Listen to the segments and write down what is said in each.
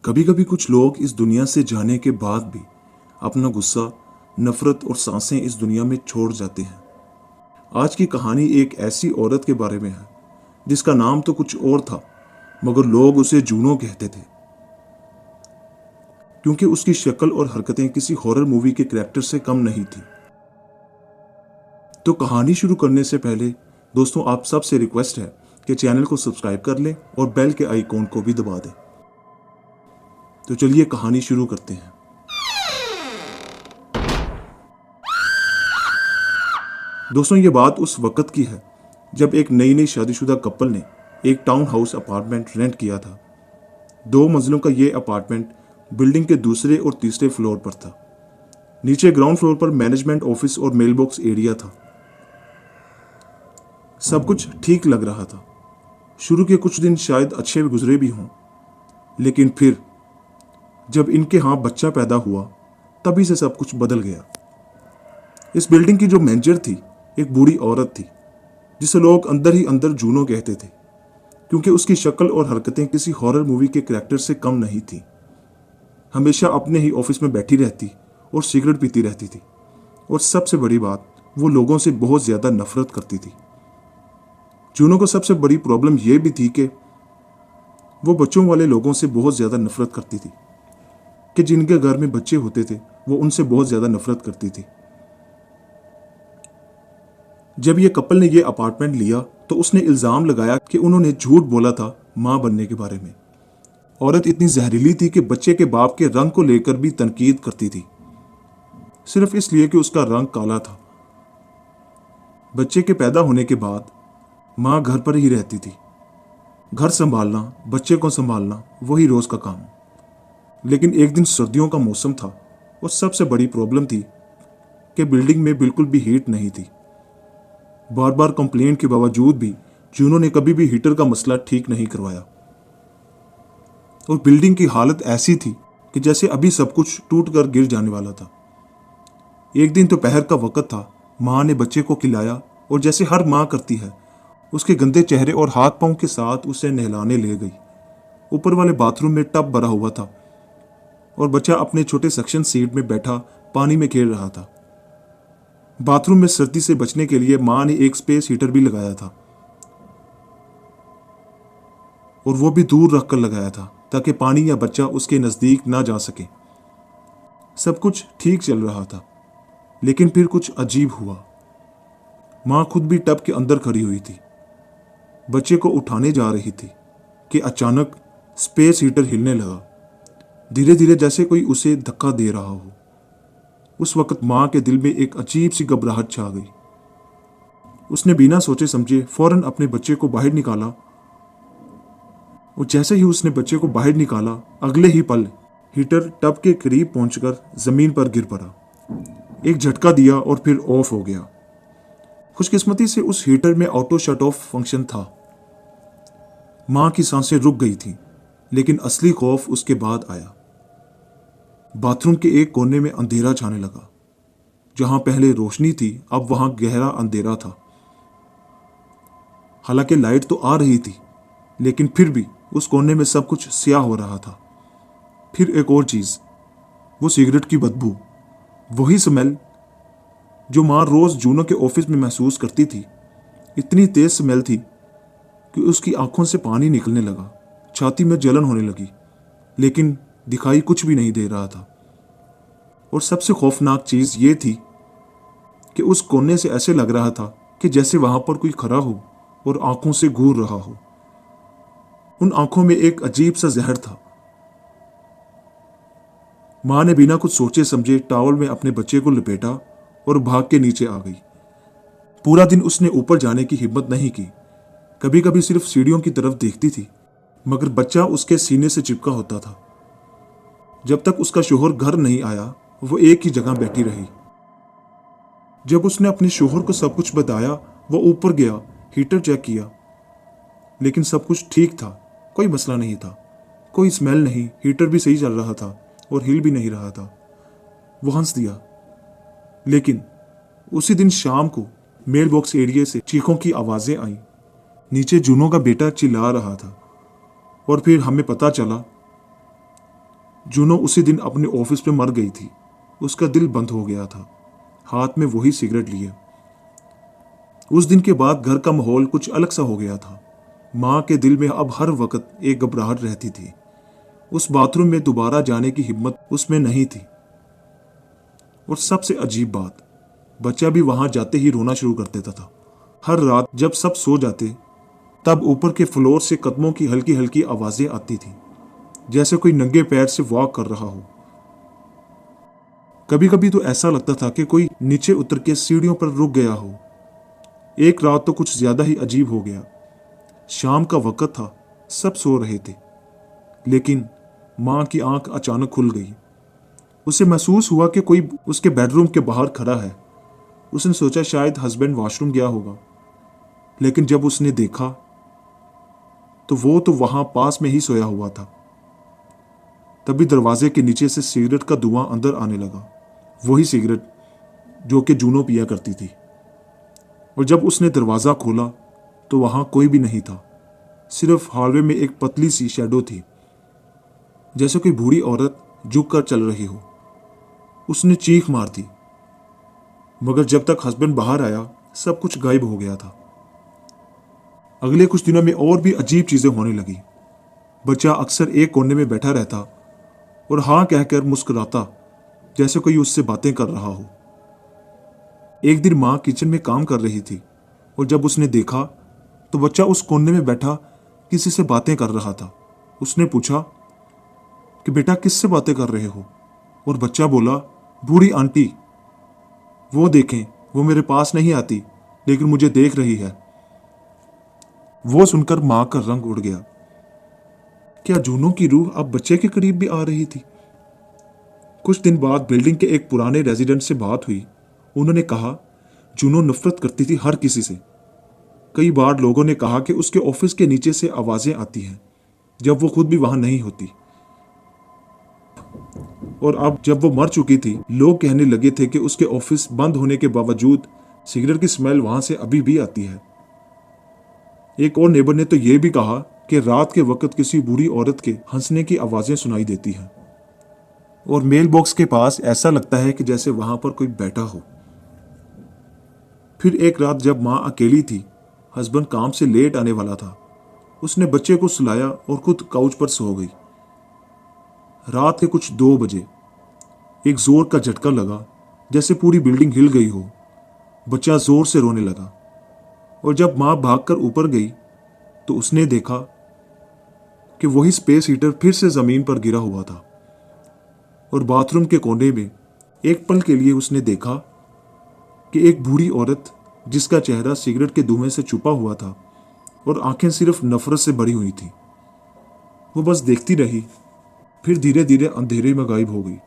कभी कभी कुछ लोग इस दुनिया से जाने के बाद भी अपना गुस्सा, नफरत और सांसें इस दुनिया में छोड़ जाते हैं। आज की कहानी एक ऐसी औरत के बारे में है जिसका नाम तो कुछ और था, मगर लोग उसे जूनो कहते थे क्योंकि उसकी शक्ल और हरकतें किसी हॉरर मूवी के कैरेक्टर से कम नहीं थी। तो कहानी शुरू करने से पहले दोस्तों, आप सबसे रिक्वेस्ट है कि चैनल को सब्सक्राइब कर लें और बेल के आइकॉन को भी दबा दें। तो चलिए कहानी शुरू करते हैं। दोस्तों, ये बात उस वक्त की है जब एक नई शादीशुदा कपल ने एक टाउन हाउस अपार्टमेंट रेंट किया था। 2 मंजिलों का ये अपार्टमेंट बिल्डिंग के दूसरे और तीसरे फ्लोर पर था। नीचे ग्राउंड फ्लोर पर मैनेजमेंट ऑफिस और मेलबॉक्स एरिया था। सब कुछ ठीक लग रहा था। शुरू के कुछ दिन शायद अच्छे गुजरे भी हों, लेकिन फिर जब इनके यहाँ बच्चा पैदा हुआ तभी से सब कुछ बदल गया। इस बिल्डिंग की जो मैनेजर थी एक बूढ़ी औरत थी जिसे लोग अंदर ही अंदर जूनो कहते थे क्योंकि उसकी शक्ल और हरकतें किसी हॉरर मूवी के कैरेक्टर से कम नहीं थी। हमेशा अपने ही ऑफिस में बैठी रहती और सिगरेट पीती रहती थी, और सबसे बड़ी बात, वो लोगों से बहुत ज़्यादा नफरत करती थी। जूनो को सबसे बड़ी प्रॉब्लम यह भी थी कि वो बच्चों वाले लोगों से बहुत ज़्यादा नफरत करती थी, कि जिनके घर में बच्चे होते थे वो उनसे बहुत ज़्यादा नफरत करती थी। जब ये कपल ने ये अपार्टमेंट लिया तो उसने इल्ज़ाम लगाया कि उन्होंने झूठ बोला था माँ बनने के बारे में। औरत इतनी जहरीली थी कि बच्चे के बाप के रंग को लेकर भी तनकीद करती थी, सिर्फ इसलिए कि उसका रंग काला था। बच्चे के पैदा होने के बाद माँ घर पर ही रहती थी। घर संभालना, बच्चे को संभालना, वही रोज़ का काम। लेकिन एक दिन सर्दियों का मौसम था और सबसे बड़ी प्रॉब्लम थी कि बिल्डिंग में बिल्कुल भी हीट नहीं थी। बार बार कंप्लेंट के बावजूद भी जूनो ने कभी भी हीटर का मसला ठीक नहीं करवाया, और बिल्डिंग की हालत ऐसी थी कि जैसे अभी सब कुछ टूट कर गिर जाने वाला था। एक दिन दोपहर का वक्त था। माँ ने बच्चे को खिलाया और जैसे हर माँ करती है, उसके गंदे चेहरे और हाथ पांव के साथ उसे नहलाने ले गई। ऊपर वाले बाथरूम में टब भरा हुआ था और बच्चा अपने छोटे सक्शन सीट में बैठा पानी में खेल रहा था। बाथरूम में सर्दी से बचने के लिए माँ ने एक स्पेस हीटर भी लगाया था, और वो भी दूर रखकर लगाया था ताकि पानी या बच्चा उसके नज़दीक ना जा सके। सब कुछ ठीक चल रहा था, लेकिन फिर कुछ अजीब हुआ। माँ खुद भी टब के अंदर खड़ी हुई थी, बच्चे को उठाने जा रही थी कि अचानक स्पेस हीटर हिलने लगा, धीरे धीरे, जैसे कोई उसे धक्का दे रहा हो। उस वक्त माँ के दिल में एक अजीब सी घबराहट छा गई। उसने बिना सोचे समझे फौरन अपने बच्चे को बाहर निकाला, और जैसे ही उसने बच्चे को बाहर निकाला, अगले ही पल हीटर टब के करीब पहुंचकर जमीन पर गिर पड़ा। एक झटका दिया और फिर ऑफ हो गया। खुशकिस्मती से उस हीटर में ऑटो शट ऑफ फंक्शन था। माँ की सांसें रुक गई थी, लेकिन असली खौफ उसके बाद आया। बाथरूम के एक कोने में अंधेरा छाने लगा। जहां पहले रोशनी थी, अब वहां गहरा अंधेरा था। हालांकि लाइट तो आ रही थी, लेकिन फिर भी उस कोने में सब कुछ स्याह हो रहा था। फिर एक और चीज, वो सिगरेट की बदबू, वही स्मेल जो माँ रोज जूनो के ऑफिस में महसूस करती थी। इतनी तेज स्मेल थी कि उसकी आंखों से पानी निकलने लगा, छाती में जलन होने लगी, लेकिन दिखाई कुछ भी नहीं दे रहा था। और सबसे खौफनाक चीज ये थी कि उस कोने से ऐसे लग रहा था कि जैसे वहां पर कोई खड़ा हो और आंखों से घूर रहा हो। उन आंखों में एक अजीब सा जहर था। माँ ने बिना कुछ सोचे समझे टॉवल में अपने बच्चे को लपेटा और भाग के नीचे आ गई। पूरा दिन उसने ऊपर जाने की हिम्मत नहीं की। कभी कभी सिर्फ सीढ़ियों की तरफ देखती थी, मगर बच्चा उसके सीने से चिपका होता था। जब तक उसका शोहर घर नहीं आया, वो एक ही जगह बैठी रही। जब उसने अपने शोहर को सब कुछ बताया, वो ऊपर गया, हीटर चेक किया, लेकिन सब कुछ ठीक था, कोई मसला नहीं था, कोई स्मेल नहीं, हीटर भी सही चल रहा था और हिल भी नहीं रहा था। वो हंस दिया। लेकिन उसी दिन शाम को मेल बॉक्स एरिया से चीखों की आवाजें आईं। नीचे जूनो का बेटा चिल्ला रहा था, और फिर हमें पता चला जूनो उसी दिन अपने ऑफिस में मर गई थी। उसका दिल बंद हो गया था, हाथ में वही सिगरेट लिए। उस दिन के बाद घर का माहौल कुछ अलग सा हो गया था। माँ के दिल में अब हर वक्त एक घबराहट रहती थी। उस बाथरूम में दोबारा जाने की हिम्मत उसमें नहीं थी। और सबसे अजीब बात, बच्चा भी वहां जाते ही रोना शुरू कर देता था। हर रात जब सब सो जाते तब ऊपर के फ्लोर से कदमों की हल्की हल्की आवाजें आती थी, जैसे कोई नंगे पैर से वॉक कर रहा हो। कभी कभी तो ऐसा लगता था कि कोई नीचे उतर के सीढ़ियों पर रुक गया हो। एक रात तो कुछ ज्यादा ही अजीब हो गया। शाम का वक्त था, सब सो रहे थे, लेकिन माँ की आंख अचानक खुल गई। उसे महसूस हुआ कि कोई उसके बेडरूम के बाहर खड़ा है। उसने सोचा शायद हस्बैंड वॉशरूम गया होगा, लेकिन जब उसने देखा तो वो तो वहां पास में ही सोया हुआ था। तभी दरवाजे के नीचे से सिगरेट का धुआं अंदर आने लगा, वही सिगरेट जो कि जूनो पिया करती थी। और जब उसने दरवाजा खोला तो वहां कोई भी नहीं था, सिर्फ हॉलवे में एक पतली सी शैडो थी, जैसे कोई बूढ़ी औरत झुक कर चल रही हो। उसने चीख मार दी, मगर जब तक हस्बैंड बाहर आया सब कुछ गायब हो गया था। अगले कुछ दिनों में और भी अजीब चीजें होने लगी। बच्चा अक्सर एक कोने में बैठा रहता और हाँ कहकर मुस्कुराता, जैसे कोई उससे बातें कर रहा हो। एक दिन माँ किचन में काम कर रही थी और जब उसने देखा तो बच्चा उस कोने में बैठा किसी से बातें कर रहा था। उसने पूछा कि बेटा किससे बातें कर रहे हो? और बच्चा बोला, बूढ़ी आंटी। वो देखें, वो मेरे पास नहीं आती लेकिन मुझे देख रही है। वो सुनकर माँ का रंग उड़ गया। क्या जूनो की रूह अब बच्चे के करीब भी आ रही थी? कुछ दिन बाद बिल्डिंग के एक पुराने रेजिडेंट से बात हुई। उन्होंने कहा जूनो नफरत करती थी हर किसी से। कई बार लोगों ने कहा कि उसके ऑफिस के नीचे से आवाजें आती हैं जब वो खुद भी वहां नहीं होती। और अब जब वो मर चुकी थी, लोग कहने लगे थे कि उसके ऑफिस बंद होने के बावजूद सिगरेट की स्मेल वहां से अभी भी आती है। एक और नेबर ने तो यह भी कहा कि रात के वक्त किसी बूढ़ी औरत के हंसने की आवाजें सुनाई देती हैं और मेल बॉक्स के पास ऐसा लगता है कि जैसे वहां पर कोई बैठा हो। फिर एक रात जब माँ अकेली थी, हस्बैंड काम से लेट आने वाला था, उसने बच्चे को सुलाया और खुद काउच पर सो गई। रात के कुछ 2 बजे एक जोर का झटका लगा, जैसे पूरी बिल्डिंग हिल गई हो। बच्चा जोर से रोने लगा और जब माँ भागकर ऊपर गई तो उसने देखा कि वही स्पेस हीटर फिर से जमीन पर गिरा हुआ था। और बाथरूम के कोने में एक पल के लिए उसने देखा कि एक बूढ़ी औरत, जिसका चेहरा सिगरेट के धुएं से छुपा हुआ था और आंखें सिर्फ नफरत से भरी हुई थी, वो बस देखती रही, फिर धीरे धीरे अंधेरे में गायब हो गई।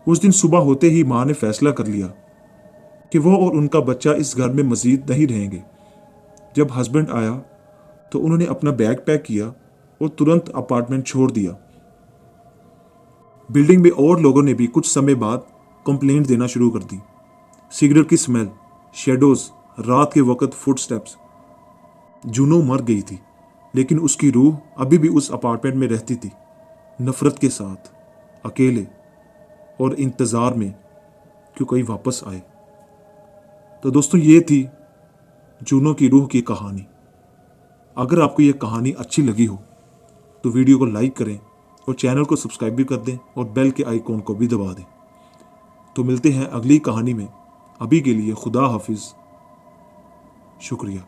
उस दिन सुबह होते ही माँ ने फैसला कर लिया कि वो और उनका बच्चा इस घर में मजीद नहीं रहेंगे। जब हस्बैंड आया तो उन्होंने अपना बैग पैक किया और तुरंत अपार्टमेंट छोड़ दिया। बिल्डिंग में और लोगों ने भी कुछ समय बाद कंप्लेंट देना शुरू कर दी। सिगरेट की स्मेल, शेडोज, रात के वक्त फुटस्टेप्स। जूनो मर गई थी, लेकिन उसकी रूह अभी भी उस अपार्टमेंट में रहती थी, नफरत के साथ, अकेले और इंतजार में कि कोई वापस आए। तो दोस्तों, ये थी जूनो की रूह की कहानी। अगर आपको ये कहानी अच्छी लगी हो तो वीडियो को लाइक करें और चैनल को सब्सक्राइब भी कर दें और बेल के आइकॉन को भी दबा दें। तो मिलते हैं अगली कहानी में। अभी के लिए खुदा हाफिज। शुक्रिया।